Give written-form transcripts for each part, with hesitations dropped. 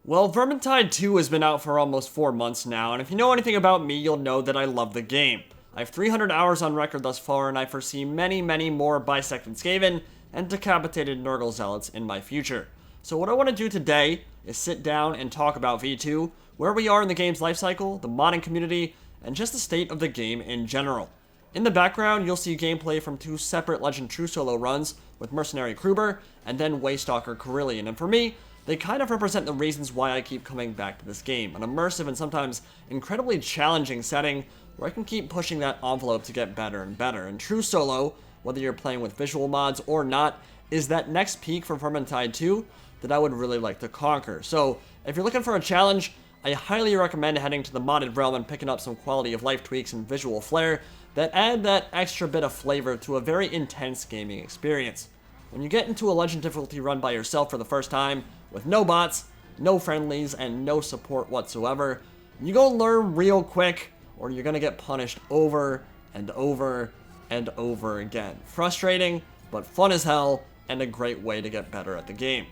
Well, Vermintide 2 has been out for almost 4 months now, and if you know anything about me, you'll know that I love the game. I have 300 hours on record thus far, and I foresee many, many more bisected Skaven and decapitated Nurgle Zealots in my future. So what I want to do today is sit down and talk about V2, where we are in the game's lifecycle, the modding community, and just the state of the game in general. In the background, you'll see gameplay from 2 separate Legend True Solo runs with Mercenary Kruber and then Waystalker Carillion, and for me, they kind of represent the reasons why I keep coming back to this game, an immersive and sometimes incredibly challenging setting where I can keep pushing that envelope to get better and better. And True Solo, whether you're playing with visual mods or not, is that next peak for Vermintide 2 that I would really like to conquer. So if you're looking for a challenge, I highly recommend heading to the modded realm and picking up some quality of life tweaks and visual flair that add that extra bit of flavor to a very intense gaming experience. When you get into a Legend difficulty run by yourself for the first time, with no bots, no friendlies, and no support whatsoever, you go learn real quick, or you're gonna get punished over and over and over again. Frustrating, but fun as hell, and a great way to get better at the game.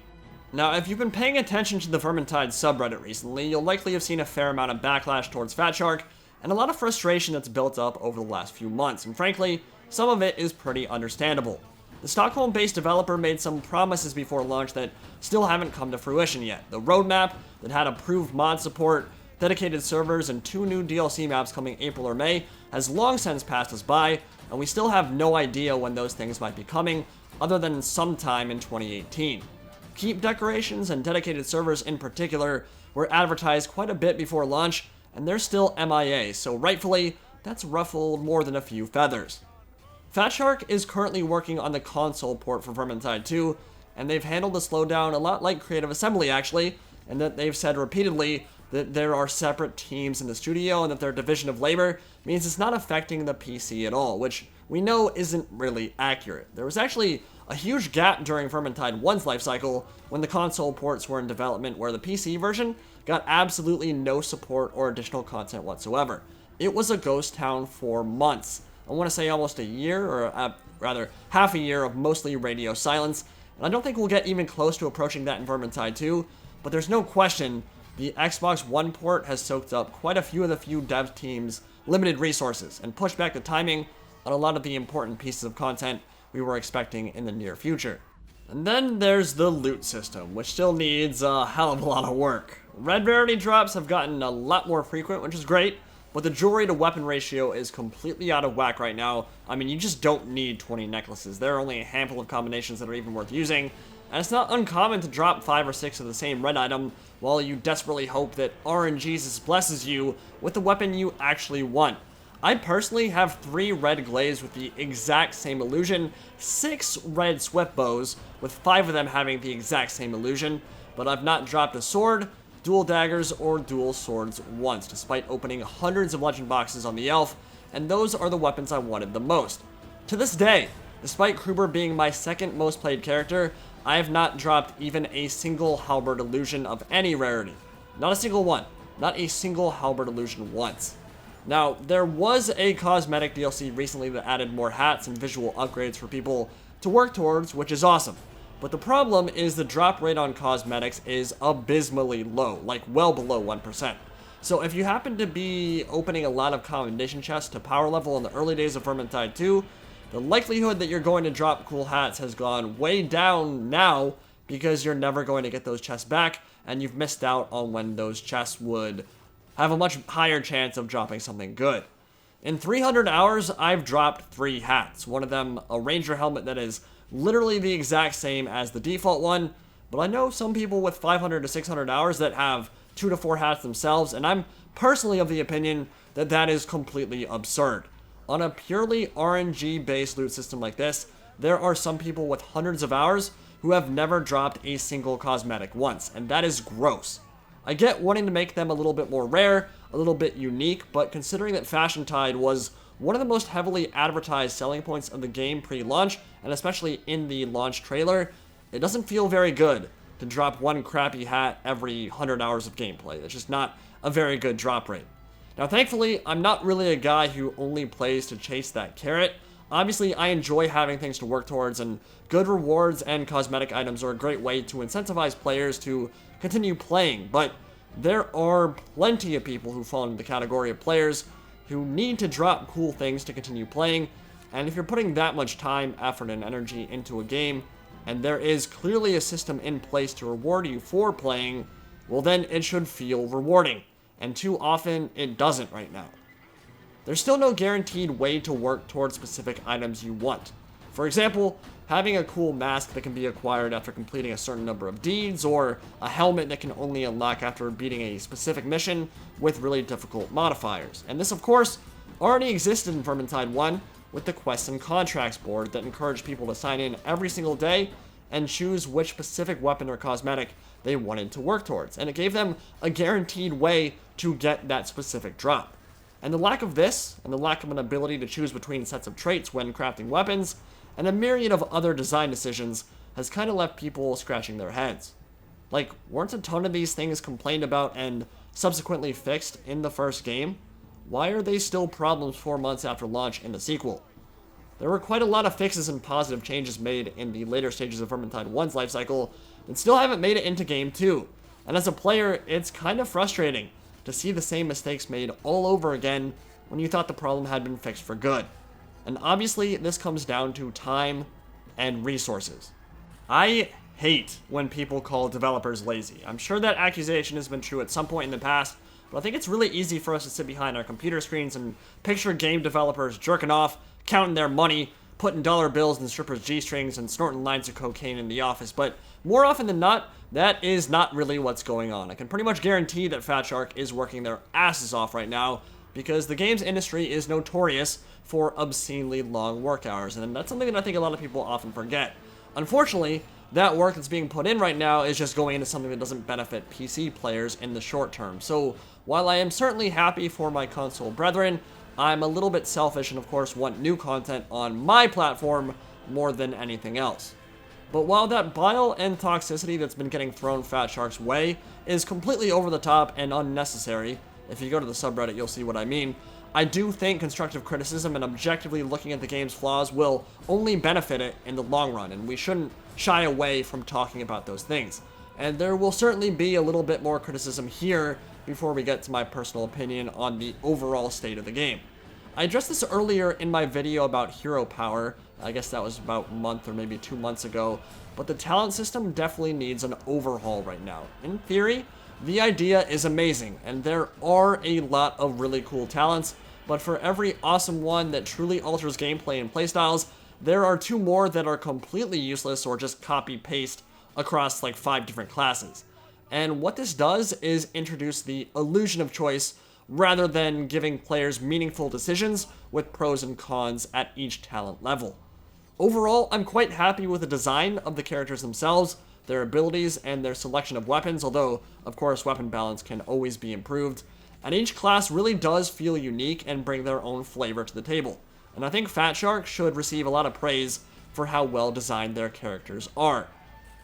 Now, if you've been paying attention to the Vermintide subreddit recently, you'll likely have seen a fair amount of backlash towards Fatshark, and a lot of frustration that's built up over the last few months, and frankly, some of it is pretty understandable. The Stockholm-based developer made some promises before launch that still haven't come to fruition yet. The roadmap that had approved mod support, dedicated servers, and 2 new DLC maps coming April or May has long since passed us by, and we still have no idea when those things might be coming, other than sometime in 2018. Keep decorations and dedicated servers in particular were advertised quite a bit before launch, and they're still MIA, so rightfully, that's ruffled more than a few feathers. Fatshark is currently working on the console port for Vermintide 2, and they've handled the slowdown a lot like Creative Assembly actually, and that they've said repeatedly that there are separate teams in the studio and that their division of labor means it's not affecting the PC at all, which we know isn't really accurate. There was actually a huge gap during Vermintide 1's lifecycle when the console ports were in development where the PC version got absolutely no support or additional content whatsoever. It was a ghost town for months. I want to say almost a year, or rather half a year of mostly radio silence, and I don't think we'll get even close to approaching that in Vermintide 2, but there's no question the Xbox One port has soaked up quite a few of the dev teams' limited resources and pushed back the timing on a lot of the important pieces of content we were expecting in the near future. And then there's the loot system, which still needs a hell of a lot of work. Red rarity drops have gotten a lot more frequent, which is great, but the jewelry to weapon ratio is completely out of whack right now. I mean, you just don't need 20 necklaces. There are only a handful of combinations that are even worth using, and it's not uncommon to drop 5 or 6 of the same red item while you desperately hope that RNGesus blesses you with the weapon you actually want. I personally have 3 red glaives with the exact same illusion, 6 red swift bows with 5 of them having the exact same illusion, but I've not dropped a sword, dual daggers, or dual swords once, despite opening hundreds of legend boxes on the elf, and those are the weapons I wanted the most. To this day, despite Kruber being my second most played character, I have not dropped even a single halberd illusion of any rarity. Not a single one. Not a single halberd illusion once. Now, there was a cosmetic DLC recently that added more hats and visual upgrades for people to work towards, which is awesome. But the problem is the drop rate on cosmetics is abysmally low, like well below 1%. So if you happen to be opening a lot of commendation chests to power level in the early days of Vermintide 2, the likelihood that you're going to drop cool hats has gone way down now because you're never going to get those chests back, and you've missed out on when those chests would have a much higher chance of dropping something good. In 300 hours, I've dropped 3 hats. One of them a ranger helmet that is literally the exact same as the default one, but I know some people with 500 to 600 hours that have 2 to 4 hats themselves, and I'm personally of the opinion that that is completely absurd. On a purely RNG-based loot system like this, there are some people with hundreds of hours who have never dropped a single cosmetic once, and that is gross. I get wanting to make them a little bit more rare, a little bit unique, but considering that Vermintide was one of the most heavily advertised selling points of the game pre-launch, and especially in the launch trailer, it doesn't feel very good to drop one crappy hat every 100 hours of gameplay. It's just not a very good drop rate. Now, thankfully, I'm not really a guy who only plays to chase that carrot. Obviously, I enjoy having things to work towards, and good rewards and cosmetic items are a great way to incentivize players to continue playing, but there are plenty of people who fall into the category of players who need to drop cool things to continue playing, and if you're putting that much time, effort, and energy into a game, and there is clearly a system in place to reward you for playing, well then it should feel rewarding, and too often it doesn't right now. There's still no guaranteed way to work towards specific items you want. For example, having a cool mask that can be acquired after completing a certain number of deeds, or a helmet that can only unlock after beating a specific mission with really difficult modifiers. And this, of course, already existed in Vermintide 1 with the quests and contracts board that encouraged people to sign in every single day and choose which specific weapon or cosmetic they wanted to work towards. And it gave them a guaranteed way to get that specific drop. And the lack of this, and the lack of an ability to choose between sets of traits when crafting weapons, and a myriad of other design decisions has kind of left people scratching their heads. Like, weren't a ton of these things complained about and subsequently fixed in the first game? Why are they still problems 4 months after launch in the sequel? There were quite a lot of fixes and positive changes made in the later stages of Vermintide 1's lifecycle that still haven't made it into Game 2. And as a player, it's kind of frustrating to see the same mistakes made all over again when you thought the problem had been fixed for good. And obviously, this comes down to time and resources. I hate when people call developers lazy. I'm sure that accusation has been true at some point in the past, but I think it's really easy for us to sit behind our computer screens and picture game developers jerking off, counting their money, putting dollar bills in strippers' G-strings, and snorting lines of cocaine in the office. But more often than not, that is not really what's going on. I can pretty much guarantee that Fat Shark is working their asses off right now, because the games industry is notorious for obscenely long work hours, and that's something that I think a lot of people often forget. Unfortunately, that work that's being put in right now is just going into something that doesn't benefit PC players in the short term. So while I am certainly happy for my console brethren, I'm a little bit selfish and of course want new content on my platform more than anything else. But while that bile and toxicity that's been getting thrown Fat Shark's way is completely over the top and unnecessary, if you go to the subreddit you'll see what I mean, I do think constructive criticism and objectively looking at the game's flaws will only benefit it in the long run, and we shouldn't shy away from talking about those things. And there will certainly be a little bit more criticism here before we get to my personal opinion on the overall state of the game. I addressed this earlier in my video about hero power. I guess that was about a month or maybe 2 months ago, but the talent system definitely needs an overhaul right now. In theory, the idea is amazing, and there are a lot of really cool talents, but for every awesome one that truly alters gameplay and playstyles, there are 2 more that are completely useless or just copy-paste across like 5 different classes. And what this does is introduce the illusion of choice rather than giving players meaningful decisions with pros and cons at each talent level. Overall, I'm quite happy with the design of the characters themselves, their abilities, and their selection of weapons, although, of course, weapon balance can always be improved. And each class really does feel unique and bring their own flavor to the table. And I think Fat Shark should receive a lot of praise for how well designed their characters are.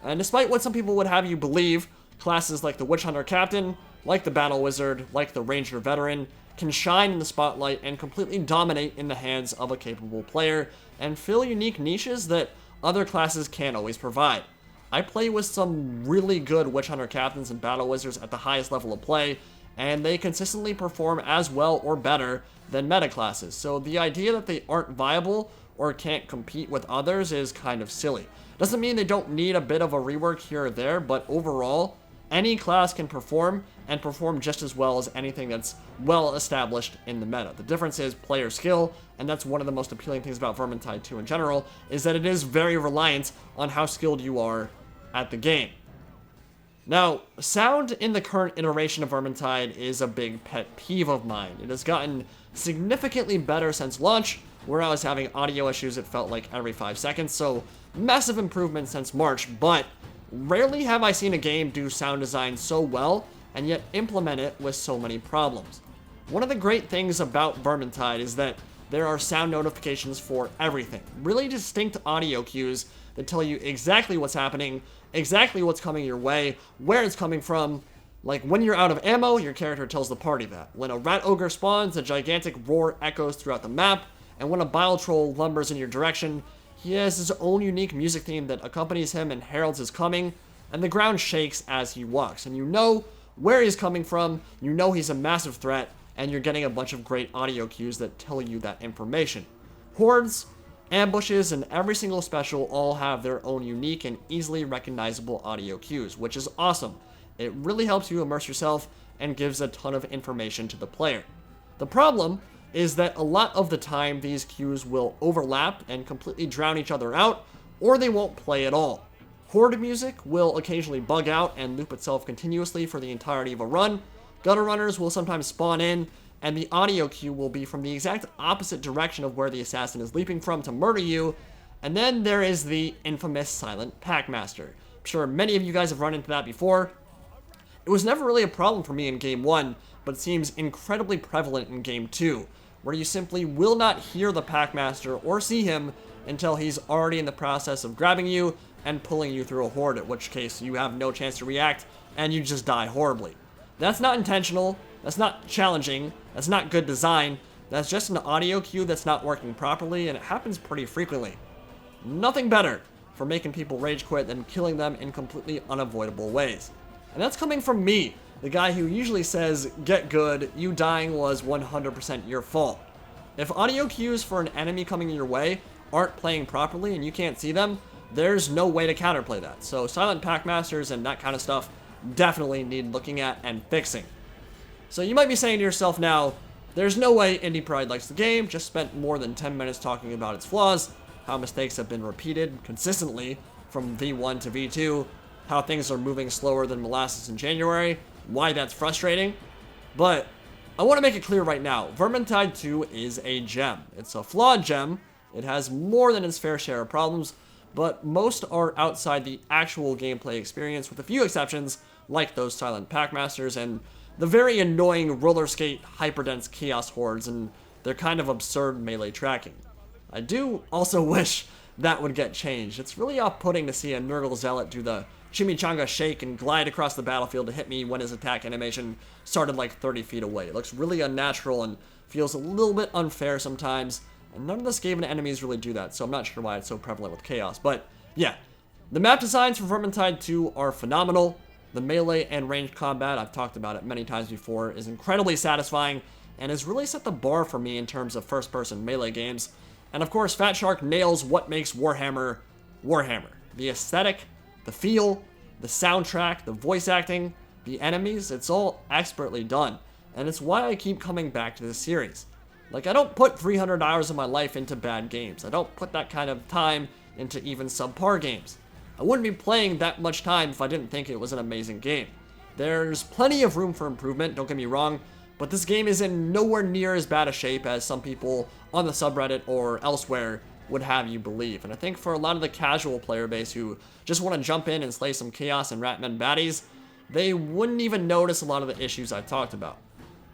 And despite what some people would have you believe, classes like the Witch Hunter Captain, like the Battle Wizard, like the Ranger Veteran, can shine in the spotlight and completely dominate in the hands of a capable player and fill unique niches that other classes can't always provide. I play with some really good Witch Hunter Captains and Battle Wizards at the highest level of play, and they consistently perform as well or better than meta classes, so the idea that they aren't viable or can't compete with others is kind of silly. Doesn't mean they don't need a bit of a rework here or there, but overall, any class can perform, and perform just as well as anything that's well established in the meta. The difference is player skill, and that's one of the most appealing things about Vermintide 2 in general, is that it is very reliant on how skilled you are at the game. Now, sound in the current iteration of Vermintide is a big pet peeve of mine. It has gotten significantly better since launch, where I was having audio issues it felt like every 5 seconds, so massive improvement since March, but rarely have I seen a game do sound design so well and yet implement it with so many problems. One of the great things about Vermintide is that there are sound notifications for everything. Really distinct audio cues that tell you exactly what's happening, exactly what's coming your way, where it's coming from. Like when you're out of ammo, your character tells the party that. When a rat ogre spawns, a gigantic roar echoes throughout the map, and when a bile troll lumbers in your direction, he has his own unique music theme that accompanies him and heralds his coming. and the ground shakes as he walks, and you know where he's coming from, you know he's a massive threat, and you're getting a bunch of great audio cues that tell you that information. Hordes, ambushes, and every single special all have their own unique and easily recognizable audio cues, which is awesome. It really helps you immerse yourself and gives a ton of information to the player. The problem is that a lot of the time these cues will overlap and completely drown each other out, or they won't play at all. Horde music will occasionally bug out and loop itself continuously for the entirety of a run. Gutter runners will sometimes spawn in, and the audio cue will be from the exact opposite direction of where the assassin is leaping from to murder you. And then there is the infamous silent Packmaster. I'm sure many of you guys have run into that before. It was never really a problem for me in Game 1, but it seems incredibly prevalent in Game 2, where you simply will not hear the Packmaster or see him until he's already in the process of grabbing you and pulling you through a horde, at which case you have no chance to react and you just die horribly. That's not intentional, that's not challenging, that's not good design, that's just an audio cue that's not working properly, and it happens pretty frequently. Nothing better for making people rage quit than killing them in completely unavoidable ways. And that's coming from me, the guy who usually says, get good, you dying was 100% your fault. If audio cues for an enemy coming your way aren't playing properly and you can't see them, there's no way to counterplay that. So silent Packmasters and that kind of stuff definitely need looking at and fixing. So you might be saying to yourself now, there's no way Indie Pride likes the game, just spent more than 10 minutes talking about its flaws, how mistakes have been repeated consistently from V1 to V2, how things are moving slower than molasses in January, why that's frustrating. But I want to make it clear right now, Vermintide 2 is a gem. It's a flawed gem, it has more than its fair share of problems, but most are outside the actual gameplay experience, with a few exceptions, like those silent Packmasters and the very annoying roller skate hyperdense chaos hordes and their kind of absurd melee tracking. I do also wish that would get changed. It's really off-putting to see a Nurgle Zealot do the chimichanga shake and glide across the battlefield to hit me when his attack animation started like 30 feet away. It looks really unnatural and feels a little bit unfair sometimes, and none of the Skaven enemies really do that, so I'm not sure why it's so prevalent with Chaos. But yeah, the map designs for Vermintide 2 are phenomenal. The melee and ranged combat, I've talked about it many times before, is incredibly satisfying and has really set the bar for me in terms of first-person melee games. And of course, Fat Shark nails what makes Warhammer Warhammer. The aesthetic, the feel, the soundtrack, the voice acting, the enemies, it's all expertly done. And it's why I keep coming back to this series. Like, I don't put 300 hours of my life into bad games. I don't put that kind of time into even subpar games. I wouldn't be playing that much time if I didn't think it was an amazing game. There's plenty of room for improvement, don't get me wrong, but this game is in nowhere near as bad a shape as some people on the subreddit or elsewhere would have you believe. And I think for a lot of the casual player base who just want to jump in and slay some chaos and ratman baddies, they wouldn't even notice a lot of the issues I've talked about.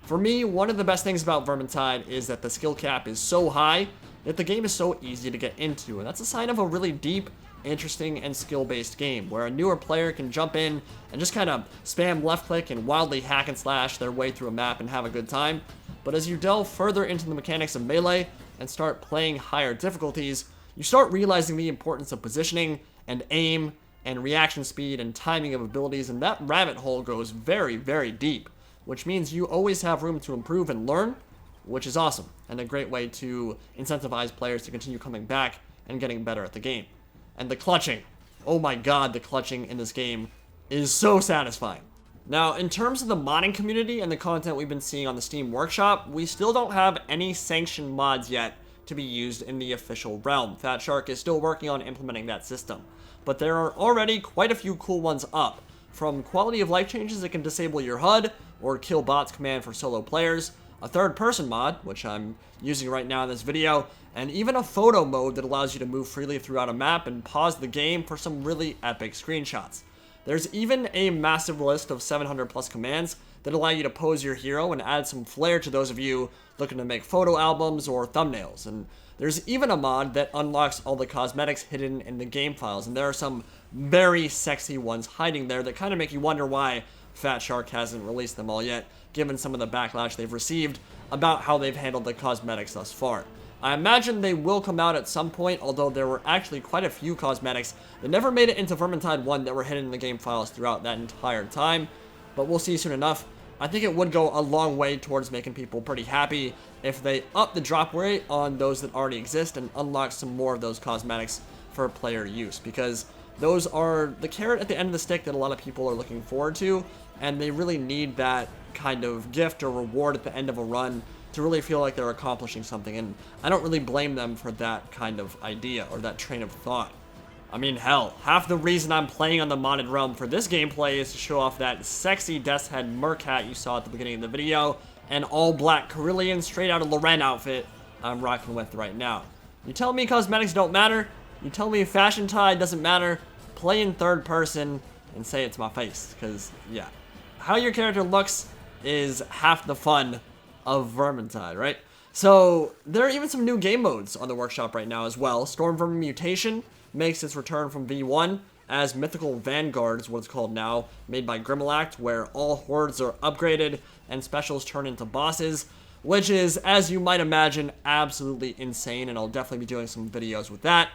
For me, one of the best things about Vermintide is that the skill cap is so high that the game is so easy to get into, and that's a sign of a really deep, interesting, and skill-based game, where a newer player can jump in and just kind of spam left-click and wildly hack and slash their way through a map and have a good time. But as you delve further into the mechanics of melee and start playing higher difficulties, you start realizing the importance of positioning and aim and reaction speed and timing of abilities, and that rabbit hole goes very, very deep, which means you always have room to improve and learn, which is awesome, and a great way to incentivize players to continue coming back and getting better at the game. And the clutching. Oh my god, the clutching in this game is so satisfying. Now, in terms of the modding community and the content we've been seeing on the Steam Workshop, we still don't have any sanctioned mods yet to be used in the official realm. Fat Shark is still working on implementing that system, but there are already quite a few cool ones up. From quality of life changes that can disable your HUD, or kill bots command for solo players, a third-person mod, which I'm using right now in this video, and even a photo mode that allows you to move freely throughout a map and pause the game for some really epic screenshots. There's even a massive list of 700 plus commands that allow you to pose your hero and add some flair to those of you looking to make photo albums or thumbnails. And there's even a mod that unlocks all the cosmetics hidden in the game files, and there are some very sexy ones hiding there that kind of make you wonder why Fat Shark hasn't released them all yet, given some of the backlash they've received about how they've handled the cosmetics thus far. I imagine they will come out at some point, although there were actually quite a few cosmetics that never made it into Vermintide 1 that were hidden in the game files throughout that entire time. But we'll see soon enough. I think it would go a long way towards making people pretty happy if they up the drop rate on those that already exist and unlock some more of those cosmetics for player use, because those are the carrot at the end of the stick that a lot of people are looking forward to, and they really need that kind of gift or reward at the end of a run to really feel like they're accomplishing something, and I don't really blame them for that kind of idea or that train of thought. I mean, hell, half the reason I'm playing on the modded realm for this gameplay is to show off that sexy Death's Head merc hat you saw at the beginning of the video, and all black Carillion straight out of Loren outfit I'm rocking with right now. You tell me cosmetics don't matter? You tell me fashion tide doesn't matter? Play in third person and say it to my face, because, yeah. How your character looks is half the fun of Vermintide, right? So, there are even some new game modes on the workshop right now as well. Storm Vermin Mutation makes its return from V1 as Mythical Vanguard is what it's called now, made by Grimalact, where all hordes are upgraded and specials turn into bosses, which is, as you might imagine, absolutely insane, and I'll definitely be doing some videos with that.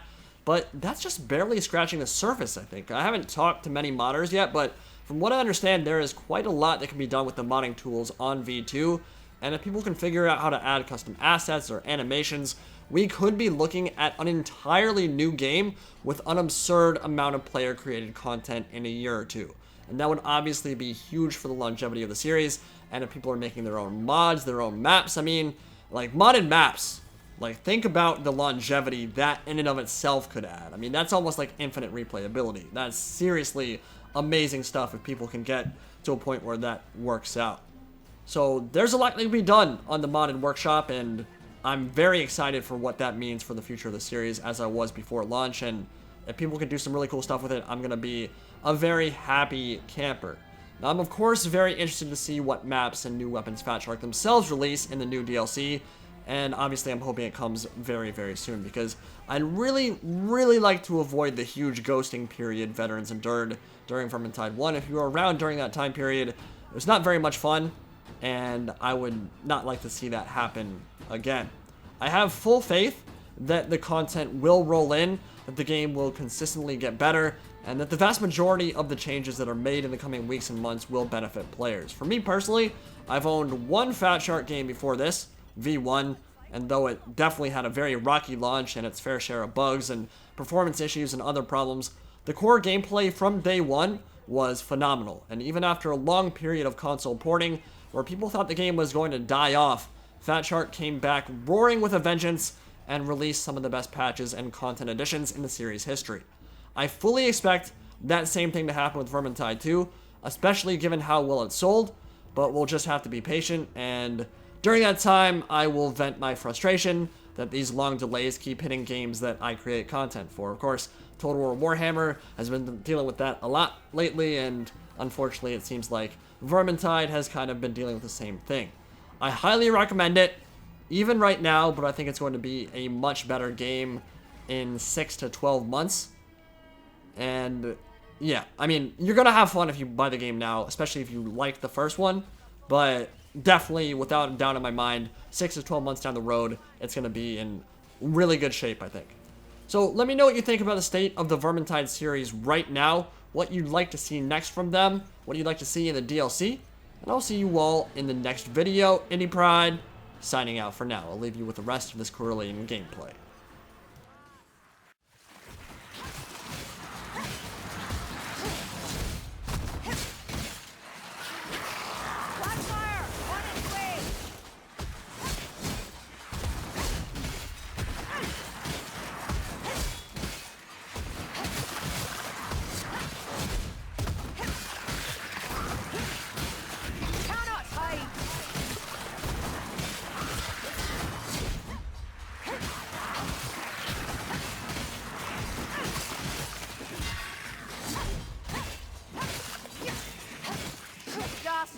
But that's just barely scratching the surface, I think. I haven't talked to many modders yet, but from what I understand, there is quite a lot that can be done with the modding tools on V2, and if people can figure out how to add custom assets or animations, we could be looking at an entirely new game with an absurd amount of player-created content in a year or two. And that would obviously be huge for the longevity of the series, and if people are making their own mods, their own maps, I mean, like, modded maps, like, think about the longevity that in and of itself could add. I mean, that's almost like infinite replayability. That's seriously amazing stuff if people can get to a point where that works out. So there's a lot that can be done on the modded workshop, and I'm very excited for what that means for the future of the series, as I was before launch, and if people can do some really cool stuff with it, I'm going to be a very happy camper. Now, I'm of course very interested to see what maps and new weapons Fat Shark themselves release in the new DLC, and obviously I'm hoping it comes very, very soon, because I'd really, really like to avoid the huge ghosting period veterans endured during Vermintide 1. If you were around during that time period, it was not very much fun, and I would not like to see that happen again. I have full faith that the content will roll in, that the game will consistently get better, and that the vast majority of the changes that are made in the coming weeks and months will benefit players. For me personally, I've owned one Fat Shark game before this, V1, and though it definitely had a very rocky launch and its fair share of bugs and performance issues and other problems, the core gameplay from day one was phenomenal. And even after a long period of console porting, where people thought the game was going to die off, Fat Shark came back roaring with a vengeance and released some of the best patches and content additions in the series history. I fully expect that same thing to happen with Vermintide 2, especially given how well it sold, but we'll just have to be patient, and during that time, I will vent my frustration that these long delays keep hitting games that I create content for. Of course, Total War Warhammer has been dealing with that a lot lately, and unfortunately it seems like Vermintide has kind of been dealing with the same thing. I highly recommend it, even right now, but I think it's going to be a much better game in 6 to 12 months. And yeah, I mean, you're going to have fun if you buy the game now, especially if you like the first one, but definitely, without a doubt in my mind, 6 to 12 months down the road, it's going to be in really good shape, I think. So let me know what you think about the state of the Vermintide series right now, what you'd like to see next from them, what you'd like to see in the DLC, and I'll see you all in the next video. Indie Pride, signing out for now. I'll leave you with the rest of this Carillion gameplay.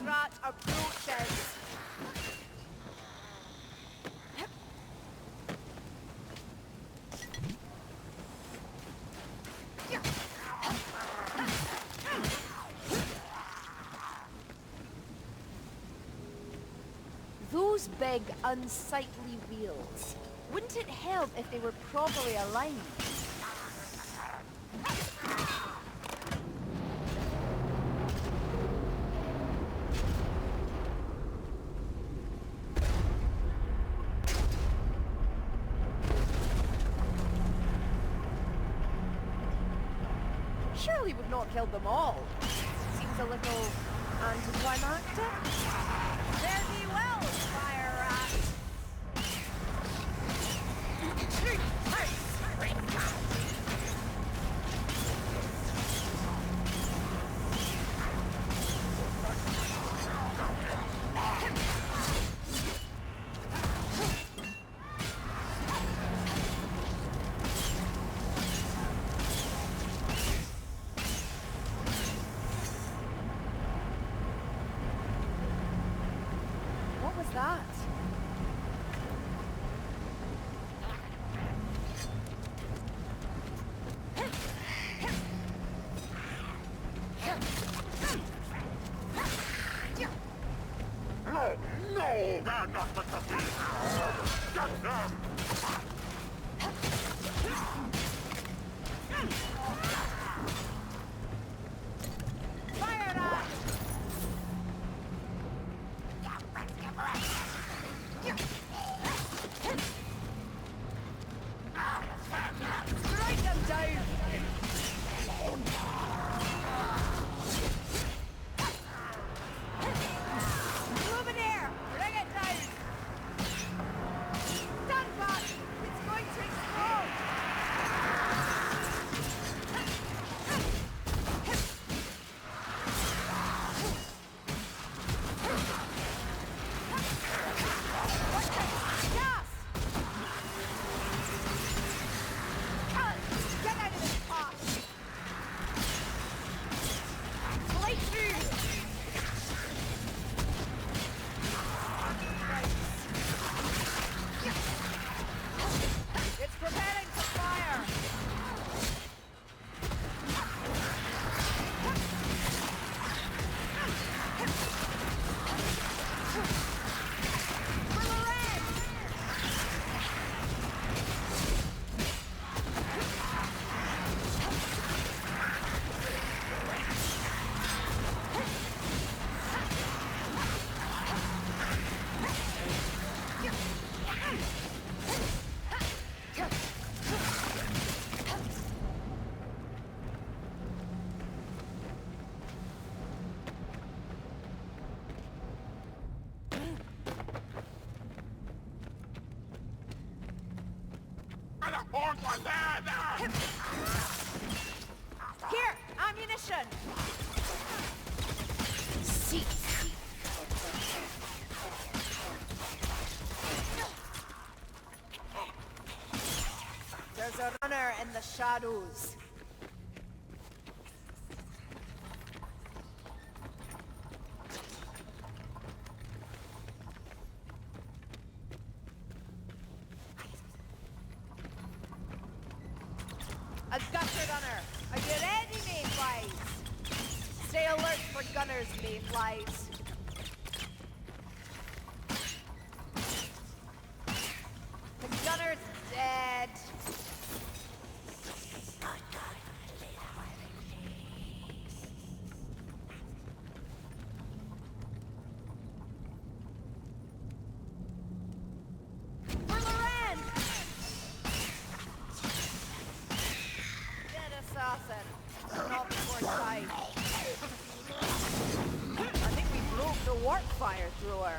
Rat approaches. Those big, unsightly wheels. Wouldn't it help if they were properly aligned? Surely we've not killed them all. Seems a little anticlimactic. Fare thee well, fire rat! What was that? No, they're not the cookies! Get them! Fire rat! Strike them down! Luminaire! Bring it down! Stand back! It's going to explode! Gas! Get out of this pot! Blade through! It's preparing for fire! For Loren! And a fourth one there! Here! Ammunition! There's a runner in the shadows. A gutter gunner! Are you ready, mayflies? Stay alert for gunners, mayflies. The gunner's dead. For Loren! Dead assassin. Not before time. I think we broke the warp fire thrower.